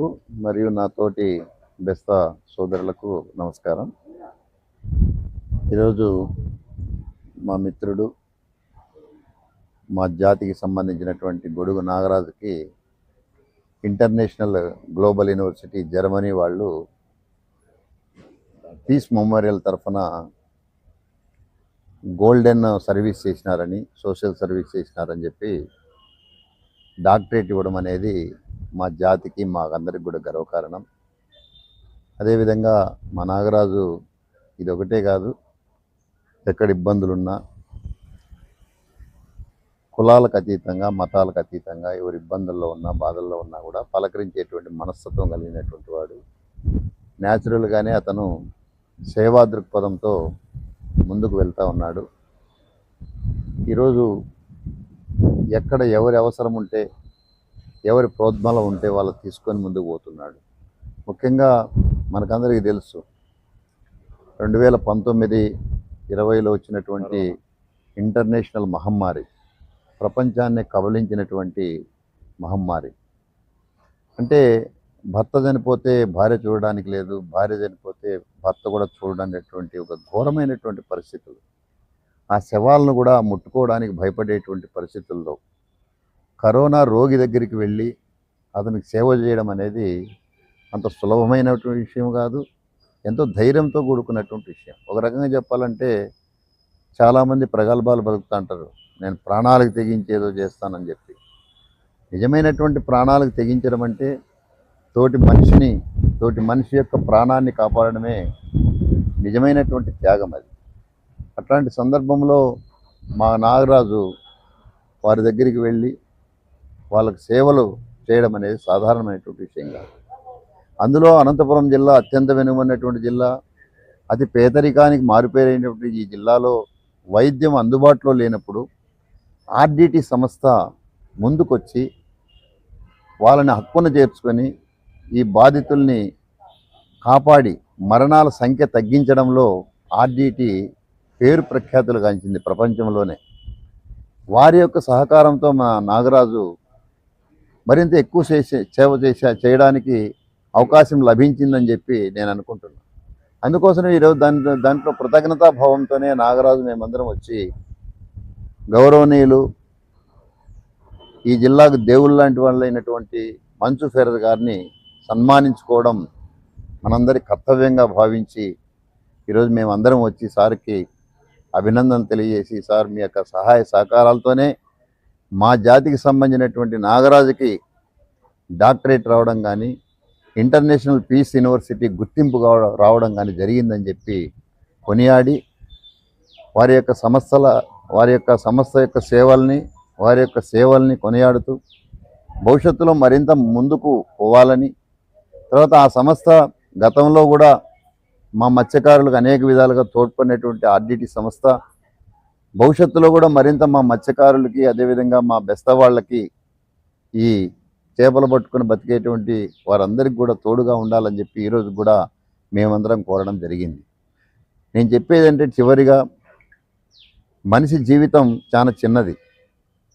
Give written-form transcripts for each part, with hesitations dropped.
ప్రేక్షకులకు మరియు నా తోటి బెస్తా సోదరులకు నమస్కారం. ఈరోజు మా మిత్రుడు, మా జాతికి సంబంధించినటువంటి గొడుగు నాగరాజుకి ఇంటర్నేషనల్ గ్లోబల్ యూనివర్సిటీ జర్మనీ వాళ్ళు పీస్ మెమోరియల్ తరఫున గోల్డెన్ సర్వీస్ చేసినారని, సోషల్ సర్వీస్ చేసినారని చెప్పి డాక్టరేట్ ఇవ్వడం అనేది మా జాతికి, మాకందరికి కూడా గర్వకారణం. అదేవిధంగా మా నాగరాజు ఇది ఒకటే కాదు, ఎక్కడ ఇబ్బందులున్నా కులాలకు అతీతంగా, మతాలకు అతీతంగా ఎవరి ఇబ్బందుల్లో ఉన్నా, బాధల్లో ఉన్నా కూడా పలకరించేటువంటి మనస్తత్వం కలిగినటువంటి వాడు. న్యాచురల్గానే అతను సేవా దృక్పథంతో ముందుకు వెళ్తూ ఉన్నాడు. ఈరోజు ఎక్కడ ఎవరి అవసరం ఉంటే, ఎవరి ప్రోద్బలం ఉంటే వాళ్ళు తీసుకొని ముందుకు పోతున్నాడు. ముఖ్యంగా మనకందరికీ తెలుసు 2019-20లో వచ్చినటువంటి ఇంటర్నేషనల్ మహమ్మారి, ప్రపంచాన్ని కబలించినటువంటి మహమ్మారి. అంటే భర్త చనిపోతే భార్య చూడడానికి లేదు, భార్య చనిపోతే భర్త కూడా చూడడానికి ఒక ఘోరమైనటువంటి పరిస్థితులు. ఆ శవాలను కూడా ముట్టుకోవడానికి భయపడేటువంటి పరిస్థితుల్లో కరోనా రోగి దగ్గరికి వెళ్ళి అతనికి సేవ చేయడం అనేది అంత సులభమైనటువంటి విషయం కాదు, ఎంతో ధైర్యంతో కూడుకున్నటువంటి విషయం. ఒక రకంగా చెప్పాలంటే చాలామంది ప్రగల్భాలు బతుకుతూ అంటారు, నేను ప్రాణాలకు తెగించేదో చేస్తానని చెప్పి. నిజమైనటువంటి ప్రాణాలకు తెగించడం అంటే తోటి మనిషి యొక్క ప్రాణాన్ని కాపాడడమే నిజమైనటువంటి త్యాగం. అది అట్లాంటి సందర్భంలో మా నాగరాజు వారి దగ్గరికి వెళ్ళి వాళ్ళకి సేవలు చేయడం అనేది సాధారణమైనటువంటి విషయం కాదు. అందులో అనంతపురం జిల్లా అత్యంత వెనుకబడినటువంటి జిల్లా, అతి పేదరికానికి మారుపేరైనటువంటి ఈ జిల్లాలో వైద్యం అందుబాటులో లేనప్పుడు ఆర్డిటి సంస్థ ముందుకొచ్చి వాళ్ళని హక్కున చేర్చుకొని ఈ బాధితుల్ని కాపాడి మరణాల సంఖ్య తగ్గించడంలో ఆర్డిటి పేరు ప్రఖ్యాతులు గాంచింది ప్రపంచంలోనే. వారి యొక్క సహకారంతో మా నాగరాజు మరింత ఎక్కువ సేవ చేయడానికి అవకాశం లభించిందని చెప్పి నేను అనుకుంటున్నాను. అందుకోసం ఈరోజు దాంట్లో కృతజ్ఞతాభావంతోనే నాగరాజు మేమందరం వచ్చి గౌరవనీయులు, ఈ జిల్లాకు దేవుళ్ళు లాంటి వాళ్ళైనటువంటి మంచు ఫెరర్ గారిని సన్మానించుకోవడం మనందరి కర్తవ్యంగా భావించి ఈరోజు మేమందరం వచ్చి సార్కి అభినందన తెలియజేసి, సార్ మీ యొక్క సహాయ సహకారాలతోనే మా జాతికి సంబంధించినటువంటి నాగరాజుకి డాక్టరేట్ రావడం కానీ, ఇంటర్నేషనల్ పీస్ యూనివర్సిటీ గుర్తింపు రావడం కానీ జరిగిందని చెప్పి కొనియాడి, వారి యొక్క సంస్థ యొక్క సేవల్ని కొనియాడుతూ భవిష్యత్తులో మరింత ముందుకు పోవాలని, తర్వాత ఆ సంస్థ గతంలో కూడా మా మత్స్యకారులకు అనేక విధాలుగా తోడ్పడినటువంటి ఆర్డిటి సంస్థ భవిష్యత్తులో కూడా మరింత మా మత్స్యకారులకి, అదేవిధంగా మా బెస్త వాళ్ళకి, ఈ చేపలు పట్టుకుని బతికేటువంటి వారందరికీ కూడా తోడుగా ఉండాలని చెప్పి ఈరోజు కూడా మేమందరం కోరడం జరిగింది. నేను చెప్పేది అంటే చివరిగా మనిషి జీవితం చాలా చిన్నది.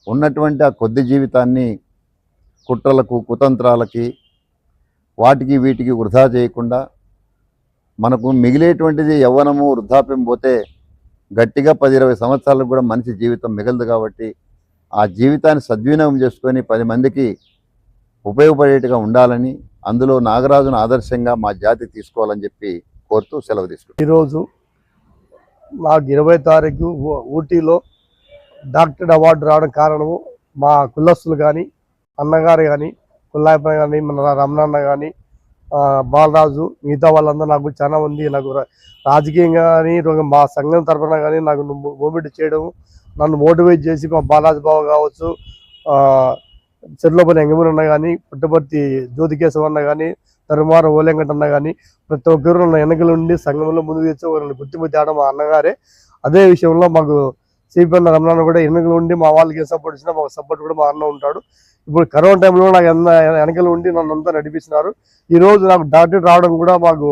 ఉన్నటువంటి ఆ కొద్ది జీవితాన్ని కుట్రలకు, కుతంత్రాలకి, వాటికి వీటికి వృధా చేయకుండా మనకు మిగిలేటువంటిది యవ్వనము, వృద్ధాప్యం పోతే గట్టిగా 10-20 సంవత్సరాలకు కూడా మనిషి జీవితం మిగలదు. కాబట్టి ఆ జీవితాన్ని సద్వినియోగం చేసుకొని 10 మందికి ఉపయోగపడేట్టుగా ఉండాలని, అందులో నాగరాజును ఆదర్శంగా మా జాతి తీసుకోవాలని చెప్పి కోరుతూ సెలవు తీసుకుంటాం. ఈరోజు నాకు 20వ తారీఖు ఊటీలో డాక్టరేట్ అవార్డు రావడం కారణము మా కులస్తులు కానీ, అన్నగారు కానీ, కుల్లాయప్ప కానీ, మన రమణన్న కానీ, బాలరాజు, మిగతా వాళ్ళందరూ నాకు చాలా మంది నాకు రాజకీయంగా కానీ మా సంఘం తరఫున కానీ నాకు మూమెంట్ చేయడం, నన్ను మోటివేట్ చేసి మా బాలాజీ బాబు కావచ్చు, చెర్లోపల్లి ఎంగమూరన్న కానీ, పుట్టపర్తి జ్యోతికేశవన్న కానీ, తరుమార ఓలెంకటన్న కానీ, ప్రతి ఒక్కరు నన్ను వెనకల నుండి సంఘంలో ముందు తెచ్చి వాళ్ళని గుర్తింపు తేవడం మా అన్నగారే. అదే విషయంలో మాకు సిపిఎన్ రమణన్న కూడా వెనకల ఉండి మా వాళ్ళకి ఏ సపోర్ట్ ఇచ్చినా మాకు సపోర్ట్ కూడా మా అన్న ఉంటాడు. ఇప్పుడు కరోనా టైంలో నాకు వెనకలు ఉండి నన్ను అంతా నడిపిస్తున్నారు. ఈరోజు నాకు డాక్టరేట్ రావడం కూడా మాకు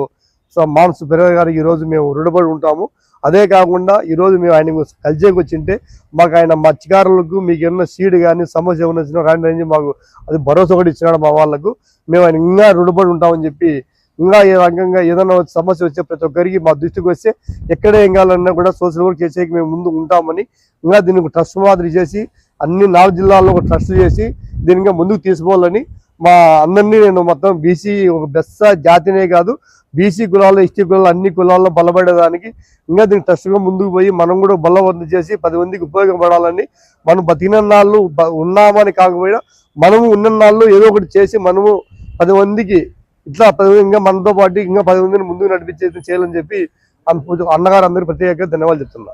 మానసు పెరగ గారికి ఈరోజు మేము రుణపడి ఉంటాము. అదే కాకుండా ఈరోజు మేము ఆయన కలిసేకి వచ్చింటే మాకు ఆయన మత్స్యకారులకు మీకు ఏమన్నా సీడ్ కానీ సమస్య ఏమైనా వచ్చినా రాని మాకు అది భరోసా కూడా ఇచ్చినాడు మా వాళ్ళకు. మేము ఆయన ఇంకా రుణపడి ఉంటామని చెప్పి, ఇంకా ఏ రకంగా ఏదైనా సమస్య వచ్చే ప్రతి ఒక్కరికి మా దృష్టికి వస్తే ఎక్కడే ఏం కావాలన్నా కూడా సోషల్ వర్క్ చేసేకి మేము ముందు ఉంటామని, ఇంకా దీనికి ట్రస్ట్ మాదిరి చేసి అన్ని 4 జిల్లాల్లో ఒక ట్రస్ట్ చేసి దీనికి ముందుకు తీసుకోవాలని మా అందరినీ నేను మొత్తం బీసీ ఒక బెస్స జాతినే కాదు, బీసీ కులాల్లో ఎస్టీ కులాల్లో అన్ని కులాల్లో బలపడేదానికి ఇంకా దీనికి ట్రస్ట్గా ముందుకు పోయి మనం కూడా బలవంతం చేసి 10 మందికి ఉపయోగపడాలని, మనం బతికిన నాళ్ళు ఉన్నామని కాకపోయినా మనము ఉన్న నాళ్ళు ఏదో ఒకటి చేసి మనము 10 మందికి ఇట్లా 10 ఇంకా మనతో పాటు ఇంకా 10 మందిని ముందుకు నడిపించేది చేయాలని చెప్పి అన్నగారు అందరూ ప్రత్యేకంగా ధన్యవాదాలు చెప్తున్నా.